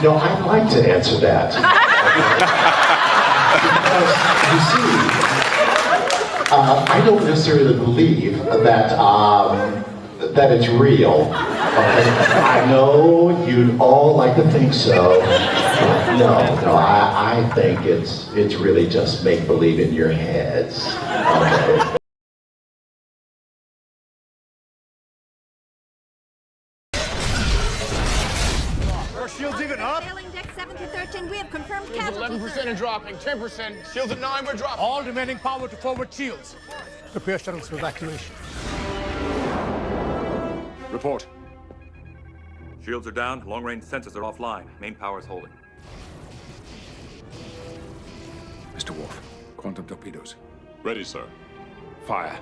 No, I'd like to answer that. Because, you see, I don't necessarily believe that that it's real. Okay? I know you'd all like to think so. No, I think it's really just make-believe in your heads. Okay? Are shields even up? Sailing deck 7 to 13, we have confirmed Shields casualties. 11% and dropping, 10%. Shields at 9, we're dropping. All remaining power to forward shields. Prepare shuttles for evacuation. Report. Shields are down, long-range sensors are offline. Main power is holding. Mr. Worf, quantum torpedoes. Ready, sir. Fire.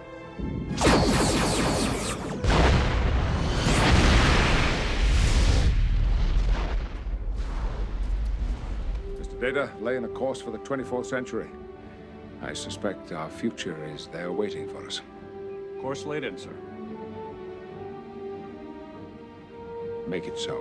Mr. Data, laying a course for the 24th century. I suspect our future is there waiting for us. Course laid in, sir. Make it so.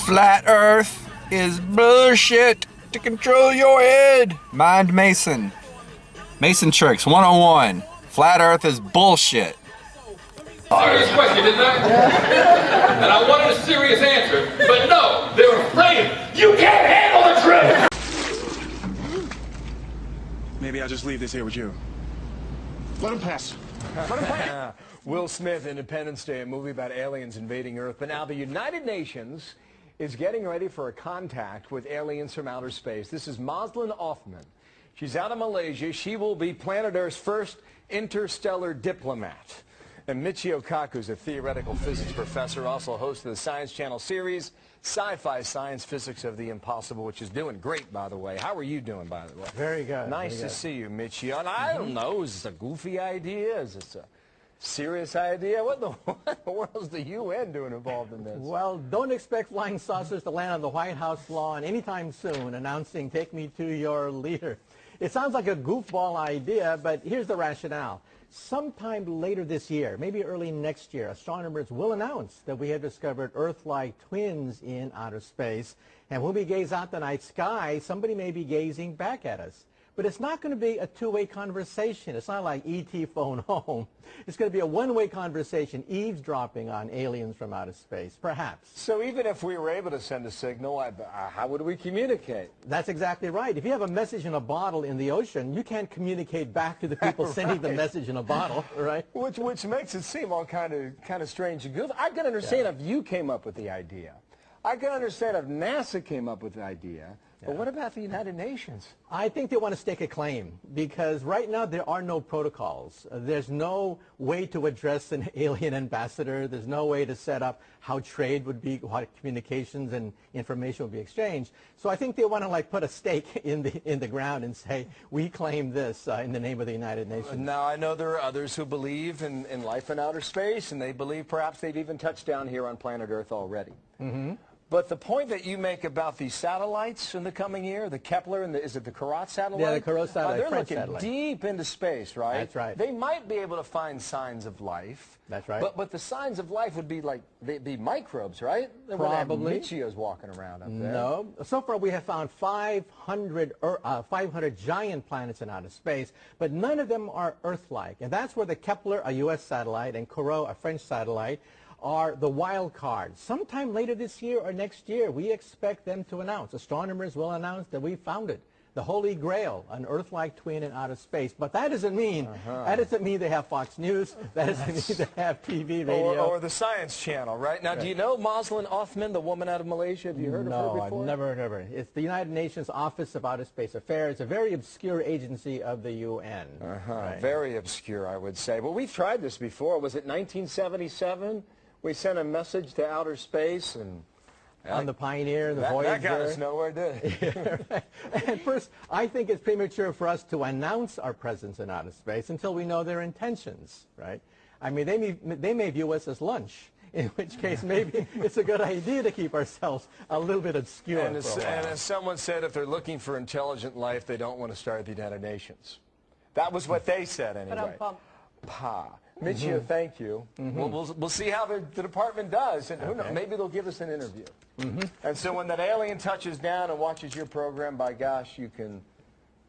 Flat Earth is bullshit to control your head. Mind Mason. Mason Tricks 101. Flat Earth is bullshit. Serious question, didn't I? And I wanted a serious answer, but no, they're afraid. You can't handle the truth! Maybe I'll just leave this here with you. Let him pass. Will Smith, Independence Day, a movie about aliens invading Earth. But now the United Nations is getting ready for a contact with aliens from outer space. This is Moslin Othman. She's out of Malaysia. She will be planet Earth's first interstellar diplomat. And Michio Kaku is a theoretical physics professor, also host of the Science Channel series, Sci-Fi Science Physics of the Impossible, which is doing great, by the way. How are you doing, by the way? Very good. Nice to see you, Michio. And I don't know, is this a goofy idea? Is this a serious idea? What in the world is the UN doing involved in this? Well, don't expect flying saucers to land on the White House lawn anytime soon, announcing, "Take me to your leader." It sounds like a goofball idea, but here's the rationale. Sometime later this year, maybe early next year, astronomers will announce that we have discovered Earth-like twins in outer space. And when we gaze out the night sky, somebody may be gazing back at us. But it's not going to be a two-way conversation. It's not like E.T. phone home. It's going to be a one-way conversation, eavesdropping on aliens from outer space, perhaps. So even if we were able to send a signal, how would we communicate? That's exactly right. If you have a message in a bottle in the ocean, you can't communicate back to the people sending the message in a bottle, right? Which makes it seem all kind of strange and goofy. I can understand if you came up with the idea. I can understand if NASA came up with the idea. But what about the United Nations? I think they want to stake a claim because right now there are no protocols. There's no way to address an alien ambassador. There's no way to set up how trade would be, how communications and information would be exchanged. So I think they want to like put a stake in the ground and say, we claim this in the name of the United Nations. Now I know there are others who believe in life in outer space, and they believe perhaps they've even touched down here on planet Earth already. Mm-hmm. But the point that you make about these satellites in the coming year, the Kepler and is it the Karate satellite? Yeah, the Karate satellite, they're French looking satellite. deep into space, right? That's right. They might be able to find signs of life. That's right. But the signs of life would be like, they'd be microbes, right? They Probably. wouldn't have Michios walking around up there. No. So far we have found 500 giant planets in outer space, but none of them are Earth-like. And that's where the Kepler, a U.S. satellite, and Kourou, a French satellite, are the wild cards. Sometime later this year or next year, we expect them to announce. Astronomers will announce that we found it. The Holy Grail, an Earth-like twin in outer space. But that doesn't mean they have Fox News. That doesn't mean they have TV, radio. Or the Science Channel, right? Now, do you know Moslin Othman, the woman out of Malaysia? Have you heard of her before? No, I've never heard of her. It's the United Nations Office of Outer Space Affairs, a very obscure agency of the UN. Right. Very obscure, I would say. Well, we've tried this before. Was it 1977? We sent a message to outer space and... On the Pioneer, the Voyager. That got us nowhere, did it? And first, I think it's premature for us to announce our presence in outer space until we know their intentions, right? I mean, they may view us as lunch. in which case maybe it's a good idea to keep ourselves a little bit obscure. And as someone said, if they're looking for intelligent life, they don't want to start the United Nations. That was what they said anyway. Pa. Michio, thank you. We'll see how the department does, and who knows, maybe they'll give us an interview. And so when that alien touches down and watches your program, by gosh, you can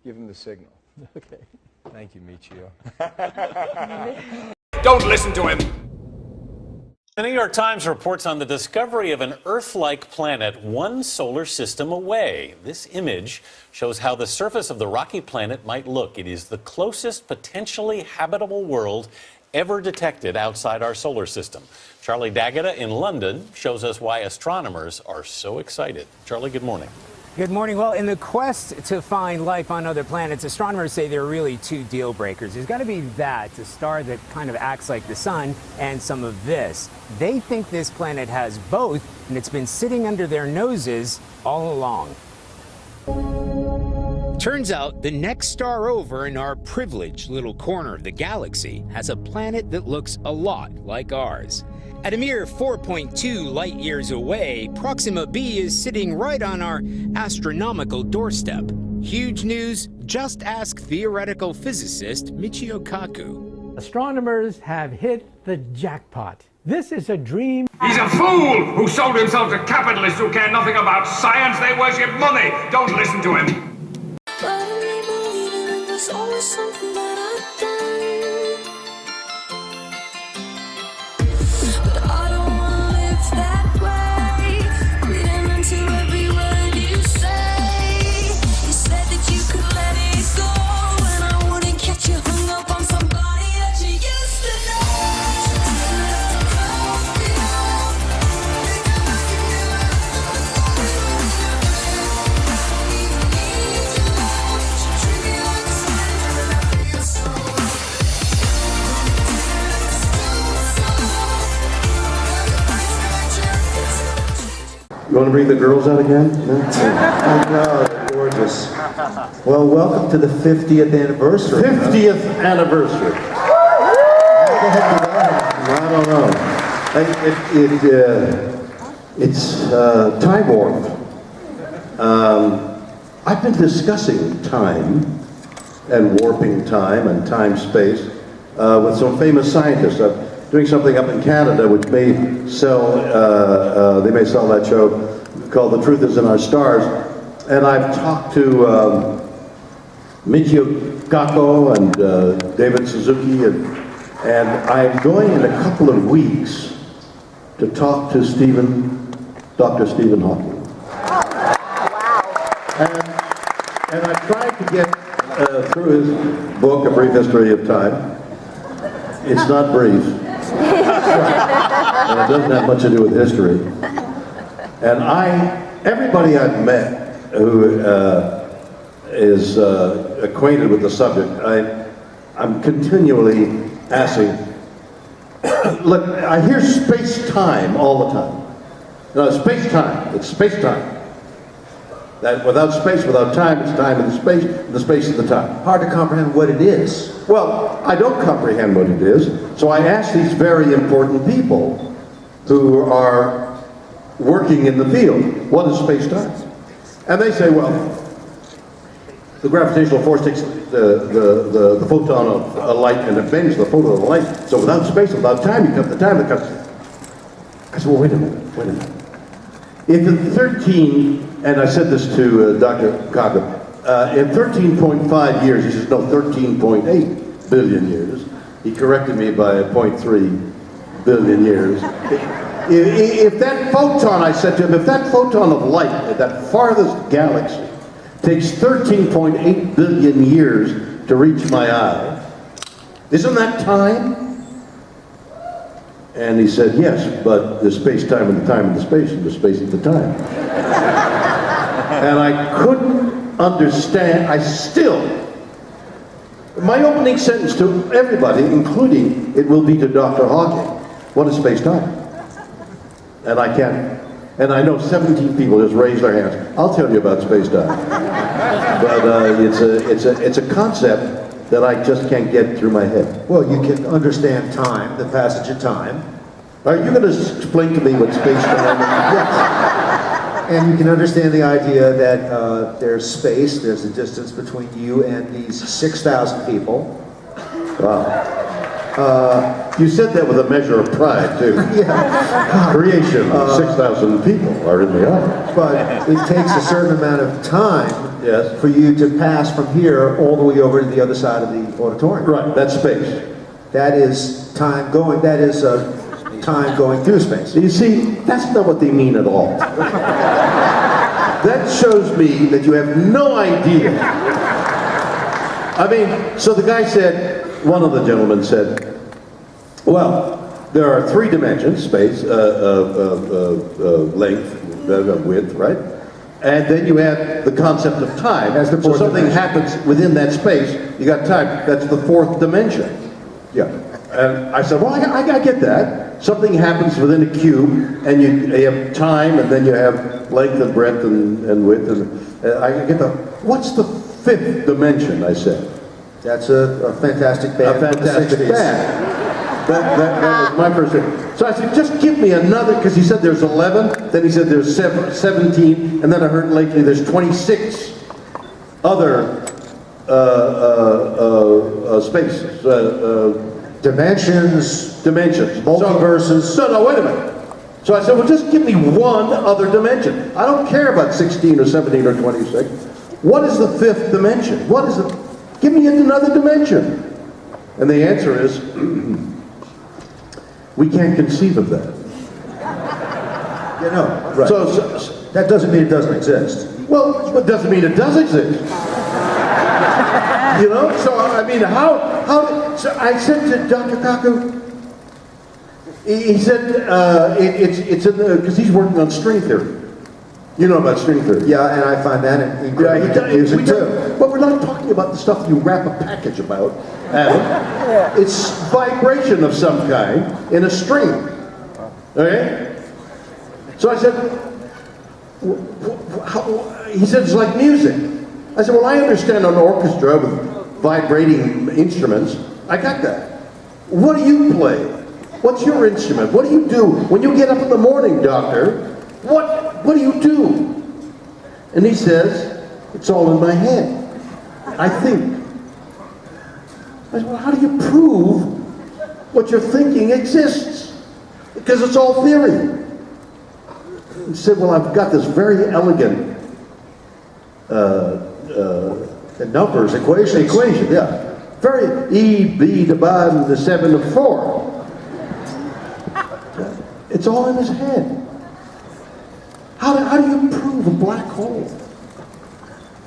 give him the signal. Okay. Thank you, Michio. Don't listen to him. The New York Times reports on the discovery of an Earth-like planet 1 solar system away. This image shows how the surface of the rocky planet might look. It is the closest potentially habitable world ever detected outside our solar system. Charlie D'Agata in London shows us why astronomers are so excited. Charlie, good morning. Good morning. Well, in the quest to find life on other planets, astronomers say there are really two deal breakers. There's got to be that, a star that kind of acts like the sun, and some of this. They think this planet has both, and it's been sitting under their noses all along. Turns out the next star over in our privileged little corner of the galaxy has a planet that looks a lot like ours. At a mere 4.2 light years away, Proxima b is sitting right on our astronomical doorstep. Huge news, just ask theoretical physicist Michio Kaku. Astronomers have hit the jackpot. This is a dream. He's a fool who sold himself to capitalists who care nothing about science. They worship money. Don't listen to him. There's always something that I've done. But I don't wanna live that way. Reading into every word you say. You said that you could let it go, and I wouldn't catch you hung up on somebody that you used to know. You want to bring the girls out again? No? I know, they're gorgeous. Well, welcome to the 50th anniversary. 50th anniversary. How the heck did that happen? I don't know. It's time warp. I've been discussing time and warping time and time-space with some famous scientists. I'm doing something up in Canada which may sell, they may sell that show called The Truth Is in Our Stars. And I've talked to Michio Kaku and David Suzuki, and I'm going in a couple of weeks to talk to Dr. Stephen Hawking. And I tried to get through his book, A Brief History of Time. It's not brief. And it doesn't have much to do with history. And everybody I've met who is acquainted with the subject, I'm continually asking, look, I hear space-time all the time. No, space-time, it's space-time. That without space, without time, it's time in the space is the time. Hard to comprehend what it is. Well, I don't comprehend what it is, so I ask these very important people who are working in the field, what is space-time? And they say, well, the gravitational force takes the photon of light and it bends the photon of the light, so without space, without time, you cut the time that cuts. I said, well, wait a minute. If in 13, and I said this to Dr. Kaku, in 13.5 years, he says, no, 13.8 billion years. He corrected me by 0.3 billion years. If that photon, I said to him, if that photon of light at that farthest galaxy takes 13.8 billion years to reach my eye, isn't that time? And he said, yes, but the space-time and the time and the space, and the space and the time. And I couldn't understand, my opening sentence to everybody, including it will be to Dr. Hawking, what is space-time? And I can't, and I know 17 people just raised their hands. I'll tell you about space-time. But it's a concept that I just can't get through my head. Well, you can understand time, the passage of time, Are you going to explain to me what space-time is? Yes. And you can understand the idea that there's space, there's a distance between you and these 6,000 people. Wow. You said that with a measure of pride, too. Yeah. Creation, 6,000 people are in the audience. But it takes a certain amount of time for you to pass from here all the way over to the other side of the auditorium. Right, that's space. That is time going, that is time going through space. You see, that's not what they mean at all. That shows me that you have no idea. I mean, so the guy said, one of the gentlemen said, well, there are 3 dimensions, space, length, width, right? And then you have the concept of time. That's the so fourth something dimension. happens within that space, you got time. That's the 4th dimension. Yeah. And I said, well, I get that. Something happens within a cube, and you have time, and then you have length and breadth and width. And I get the, what's the 5th dimension, I said. That's a fantastic band. A fantastic band. That was my first thing. So I said, just give me another, because he said there's 11, then he said there's 17, and then I heard lately there's 26 other spaces. Dimensions, multiverses. No, wait a minute. So I said, well, just give me one other dimension. I don't care about 16 or 17 or 26. What is the 5th dimension? What is it? Give me another dimension. And the answer is, we can't conceive of that. You know, right. So that doesn't mean it doesn't exist. Well, it doesn't mean it does exist. You know, so I mean, so I said to Dr. Kaku, he said, it's in the, because he's working on string theory. You know about string theory. Yeah, and I find that incredibly confusing too. But we're not talking about the stuff you wrap a package about, Adam. It's vibration of some kind in a string. Okay? So I said, he said, it's like music. I said, well, I understand an orchestra with vibrating instruments. I got that. What do you play? What's your instrument? What do you do? When you get up in the morning, doctor, what do you do? And he says, it's all in my head. I think. I said, well, how do you prove what you're thinking exists? Because it's all theory. He said, well, I've got this very elegant numbers, equation, yeah. Very E/B divided to 7 to 4. It's all in his head. How do you prove a black hole?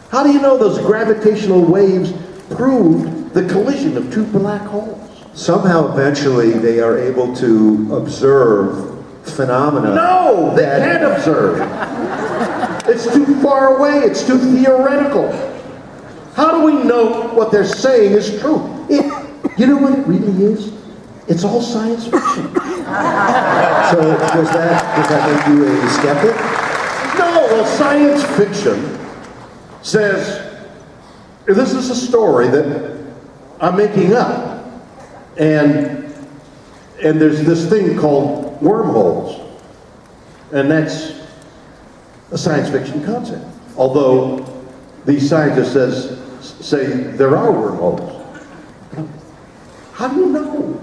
How do you know those gravitational waves proved the collision of 2 black holes? Somehow, eventually, they are able to observe phenomena. No, they can't observe. It's too far away. It's too theoretical. How do we know what they're saying is true? You know what it really is? It's all science fiction. So does that make you a skeptic? No, well, science fiction says, this is a story that I'm making up. And there's this thing called wormholes. And that's a science fiction concept. Although these scientists say there are wormholes. How do you know?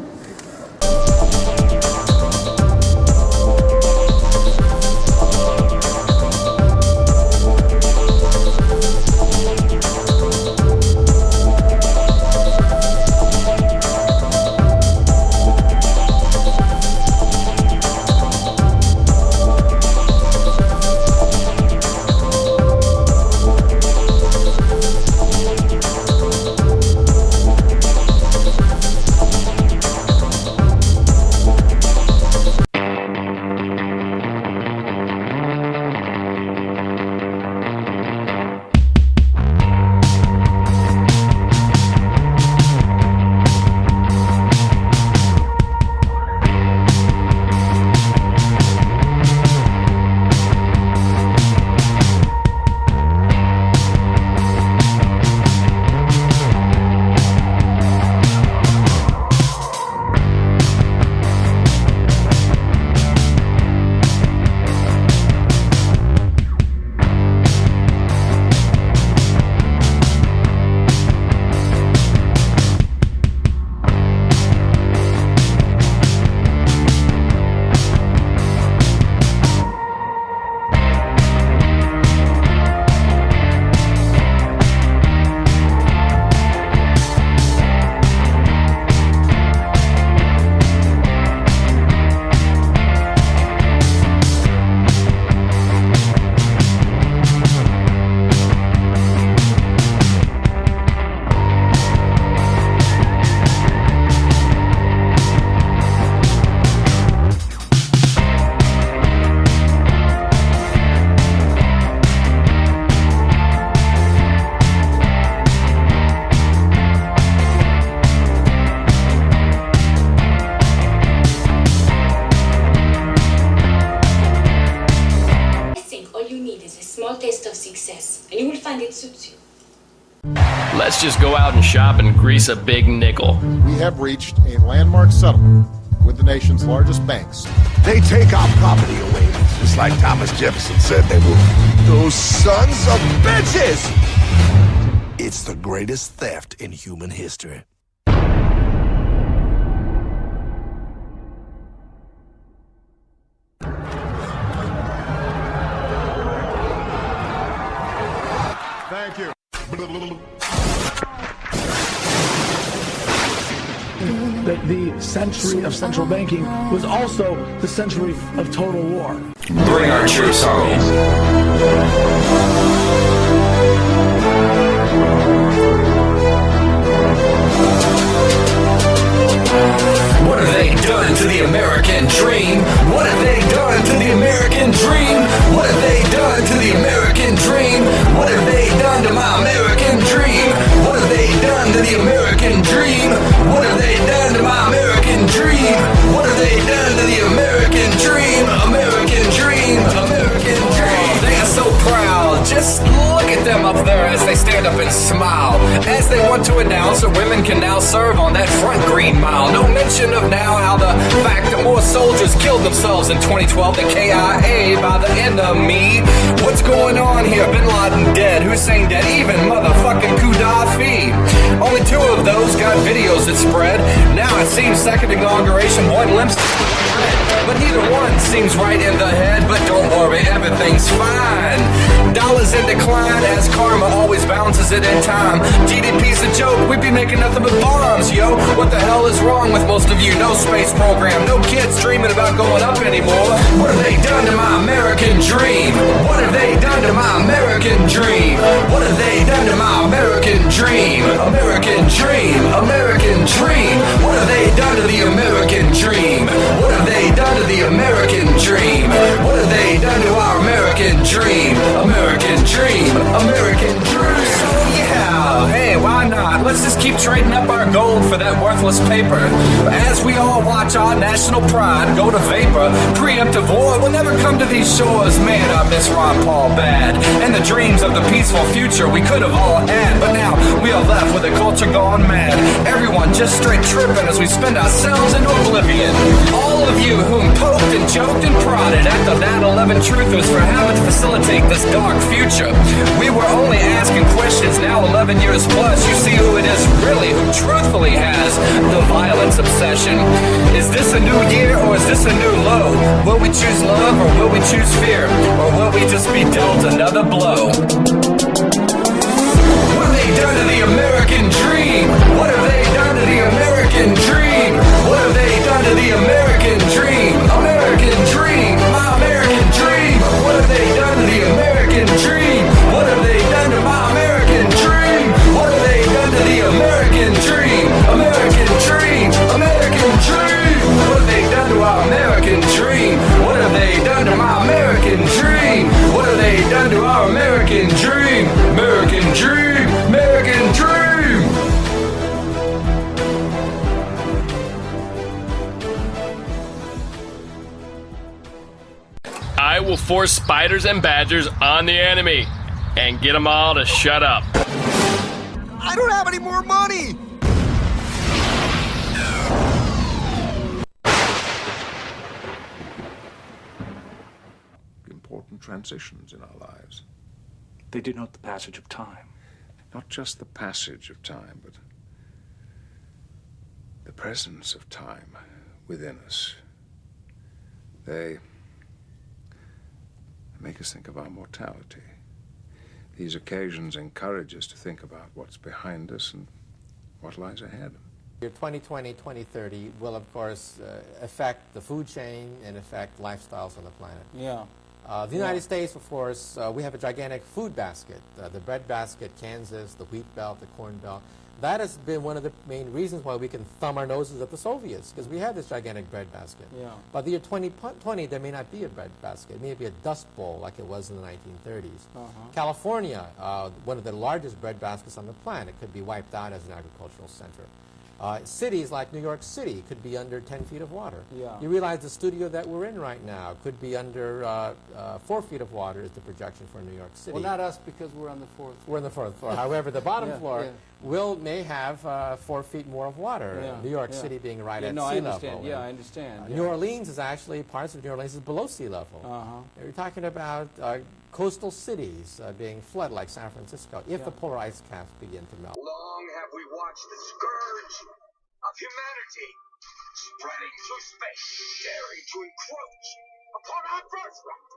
suits you. Let's just go out and shop and grease a big nickel. We have reached a landmark settlement with the nation's largest banks. They take our property away, just like Thomas Jefferson said they would. Those sons of bitches! It's the greatest theft in human history. Thank you. That the century of central banking was also the century of total war. Bring our troops home. What have they done to the American dream? What have they done to the American dream? What have they done to the American dream? What have they done to my American dream? What have they done to the American dream? What have they done to my American dream? What have they done to the American dream? American dream, American dream. They are so proud. Just look at them up there as they stand up and smile, as they want to announce that women can now serve on that front Green Mile. No mention of now how the fact that more soldiers killed themselves in 2012 than KIA by the enemy. What's going on here? Bin Laden dead, Hussein dead, even motherfucking Gaddafi. Only 2 of those got videos that spread. Now it seems second inauguration, one limps but neither one seems right in the head. But don't worry, everything's fine. Dollars in decline as karma always balances it in time. GDP's a joke, we be making nothing but bombs, yo. What the hell is wrong with most of you? No space program, no kids dreaming about going up anymore. What have they done to my American dream? What have they done to my American dream? What have they done to my American dream? American dream, American dream. What have they done to the American dream? What have they done to the American dream? What have they done to our American dream? American dream, American dream. So yeah, hey, why not? Let's just keep trading up our gold for that worthless paper. As we all watch our national pride go to vapor, preemptive war will never come to these shores. Man, I miss Ron Paul bad, and the dreams of the peaceful future we could have all had. But now we are left with a culture gone mad. Everyone just straight tripping as we spend ourselves into oblivion. All of you whom poked and joked and prodded at the 9/11 truthers for having to facilitate this dark future. We were only asking questions. Now 11 years plus, you see who it is really who truthfully has the violence obsession. Is this a new year or is this a new low? Will we choose love or will we choose fear? Or will we just be dealt another blow? What have they done to the American dream? What have they done to the American dream? What have they done to the American dream? American dream, my American dream. What have they done to the American dream? What have they done to my American dream? What have they done to the American dream? American dream, American dream. What have they done to our American dream? What have they done to my American dream? What have they done to our American dream? American dream, American dream. I will force spiders and badgers on the enemy and get them all to shut up. I don't have any more money! Important transitions in our lives. They denote the passage of time. Not just the passage of time, but the presence of time within us. They make us think of our mortality. These occasions encourage us to think about what's behind us and what lies ahead. Year 2020, 2030 will, of course, affect the food chain and affect lifestyles on the planet. Yeah. The United States, of course, we have a gigantic food basket. The bread basket, Kansas, the wheat belt, the corn belt. That has been one of the main reasons why we can thumb our noses at the Soviets, because we have this gigantic bread basket. Yeah. By the year 2020, there may not be a bread basket. It may be a dust bowl like it was in the 1930s. California, one of the largest bread baskets on the planet, could be wiped out as an agricultural center. Cities like New York City could be under 10 feet of water. Yeah. You realize the studio that we're in right now could be under 4 feet of water is the projection for New York City. Well, not us because we're on the fourth. We're on the fourth floor. However, the bottom Yeah, floor yeah. may have 4 feet more of water. Yeah, New York yeah. City being right at No, sea I understand. level. Yeah, And, I understand. New Orleans is actually, parts of New Orleans is below sea level. You're talking about coastal cities being flooded like San Francisco if the polar ice caps begin to melt. Long have we watched the scourge of humanity spreading through space, daring to encroach upon our birthright.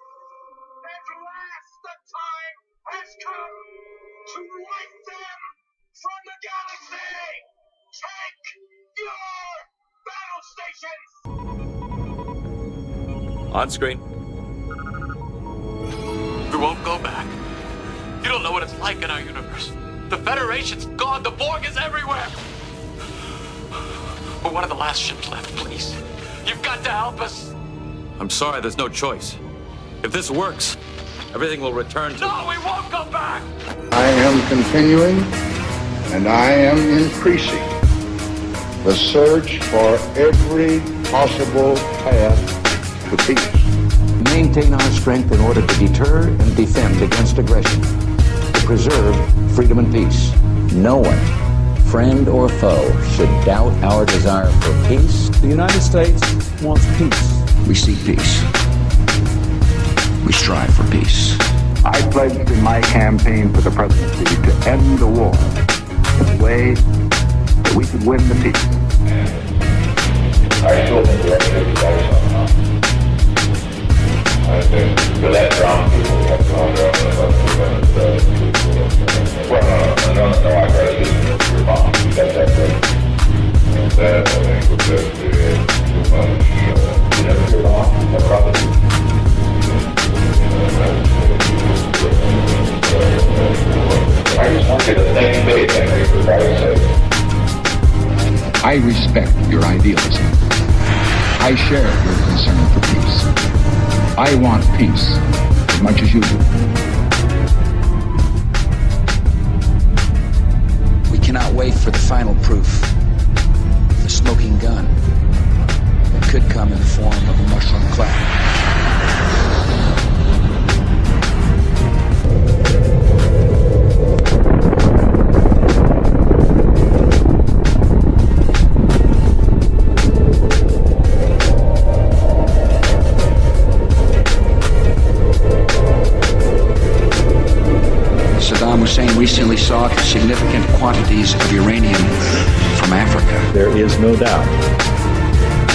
At last, the time has come to wipe them from the galaxy. Take your battle stations. On screen. We won't go back. You don't know what it's like in our universe. The Federation's gone. The Borg is everywhere. We're one of the last ships left, please. You've got to help us. I'm sorry, there's no choice. If this works, everything will return to... No, we won't go back! I am continuing, and I am increasing the search for every possible path to peace. Maintain our strength in order to deter and defend against aggression, to preserve freedom and peace. No one, friend or foe, should doubt our desire for peace. The United States wants peace. We seek peace. We strive for peace. I pledged in my campaign for the presidency to end the war in a way that we could win the peace. I still think we have to take the voice on that. I think for that brown people, we have to go there no, I got to listen to your mom. That's right. That, I think, was just too much. You never hear mom, no problem. I just want you to think big, Henry, for Christ's sake. I respect your idealism. I share your concern for peace. I want peace as much as you do. We cannot wait for the final proof. The smoking gun. It could come in the form of a mushroom cloud. Saddam Hussein recently sought significant quantities of uranium from Africa. There is no doubt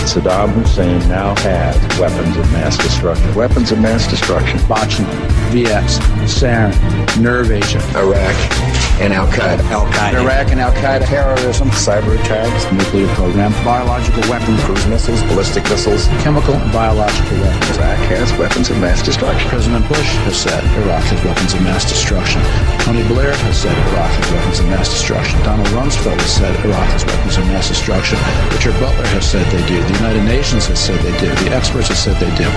Saddam Hussein now has weapons of mass destruction. Weapons of mass destruction. Botulinum, VX, sarin, nerve agent. Iraq and Al-Qaeda. Al-Qaeda. Iraq and Al-Qaeda. Terrorism. Cyber attacks. Nuclear program. Biological weapons. Cruise missiles. Ballistic missiles. Chemical and biological weapons. Iraq has weapons of mass destruction. President Bush has said Iraq has weapons of mass destruction. Tony Blair has said Iraq has weapons of mass destruction. Donald Rumsfeld has said Iraq has weapons of mass destruction. Richard Butler has said they do. The United Nations has said they do. The experts have said they do.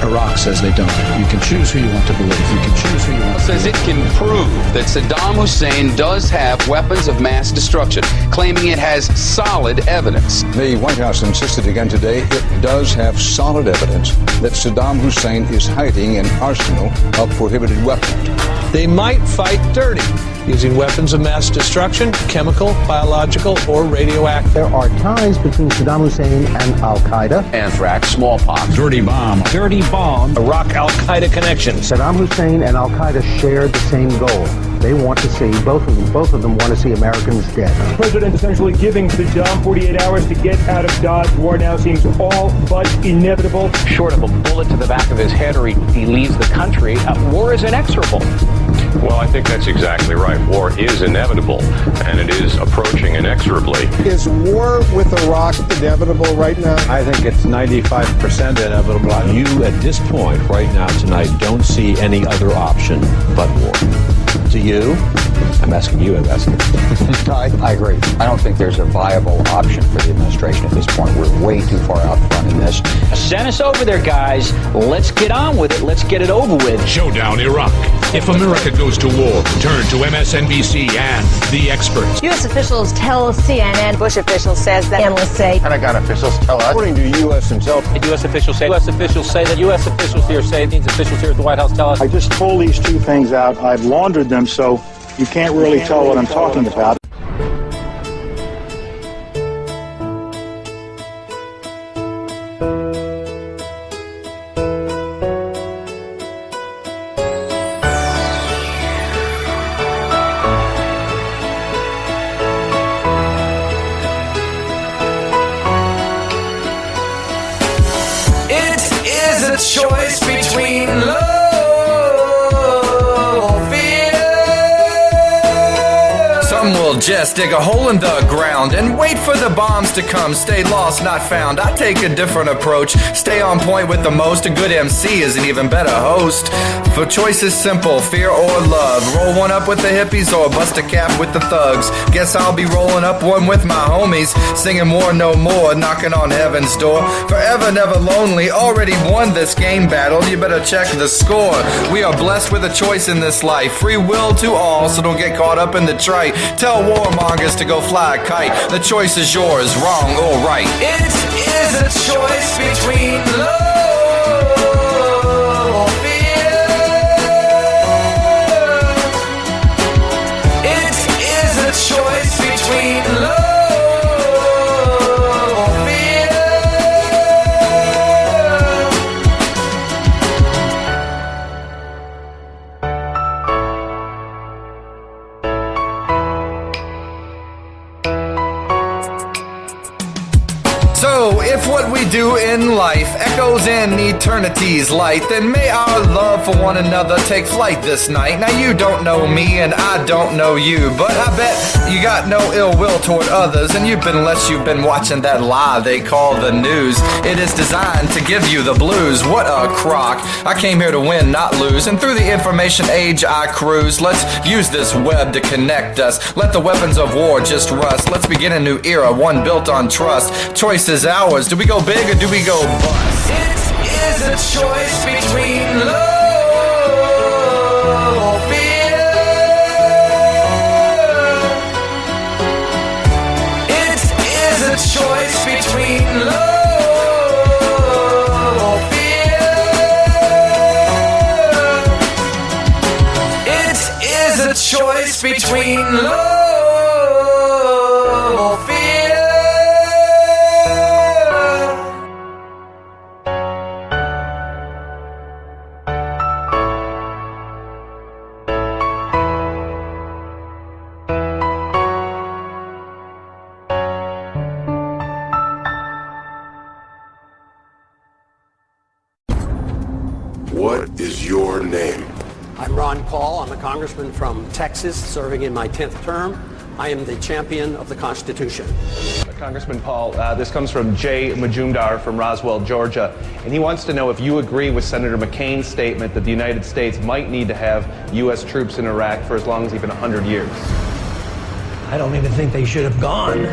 Iraq says they don't. You can choose who you want to believe. You can choose who you want to believe. Says it can prove that Saddam Hussein does have weapons of mass destruction, claiming it has solid evidence. The White House insisted again today it does have solid evidence that Saddam Hussein is hiding an arsenal of prohibited weapons. They might fight dirty, using weapons of mass destruction, chemical, biological, or radioactive. There are ties between Saddam Hussein and Al-Qaeda. Anthrax, smallpox. Dirty bomb. Dirty bomb. Iraq Al-Qaeda connection. Saddam Hussein and Al-Qaeda share the same goal. They want to see, both of them want to see Americans dead. The president essentially giving Saddam 48 hours to get out of Dodge. War now seems all but inevitable. Short of a bullet to the back of his head or he leaves the country, war is inexorable. Well, I think that's exactly right. War is inevitable, and it is approaching inexorably. Is war with Iraq inevitable right now? I think it's 95% inevitable. You, at this point, right now, tonight, don't see any other option but war. Do you? I'm asking you, Ambassador. I agree. I don't think there's a viable option for the administration at this point. We're way too far out front in this. Send us over there, guys. Let's get on with it. Let's get it over with. Showdown Iraq. If America goes to war, turn to MSNBC and the experts. U.S. officials tell CNN. Bush officials says that analysts say. Pentagon officials tell us. According to U.S. intelligence. U.S. officials say that U.S. officials here say these officials here at the White House tell us. I just pulled these two things out. I've laundered them so you can't really tell what I'm talking about. Choice between love or fear. Some will just dig a hole in the ground and wait for the bombs to come. Stay lost, not found. I take a different approach. Stay on point with the most. A good MC is an even better host. For choice is simple, fear or love. Roll one up with the hippies or bust a cap with the thugs. Guess I'll be rolling up one with my homies, singing War No More, knocking on heaven's door. Forever never lonely, already won this game battle. You better check the score. We are blessed with a choice in this life. Free will to all, so don't get caught up in the trite. Tell warmongers to go fly a kite. The choice is yours, wrong or right. It is a choice between love or fear. It is a choice between love or fear. So, if what we do in life echoes in eternity's light, then may our love for one another take flight this night. Now you don't know me and I don't know you, but I bet you got no ill will toward others, and you've been unless you've been watching that lie they call the news. It is designed to give you the blues. What a crock. I came here to win, not lose, and through the information age I cruise. Let's use this web to connect us. Let the weapons of war just rust. Let's begin a new era, one built on trust. Choice is ours. Do we go big or do we go bust? It is a choice between love or fear. It is a choice between love or fear. It is a choice between love or fear. What is your name? I'm Ron Paul. I'm a congressman from Texas, serving in my 10th term. I am the champion of the Constitution. Congressman Paul, this comes from Jay Majumdar from Roswell, Georgia, and he wants to know if you agree with Senator McCain's statement that the United States might need to have U.S. troops in Iraq for as long as even 100 years. I don't even think they should have gone.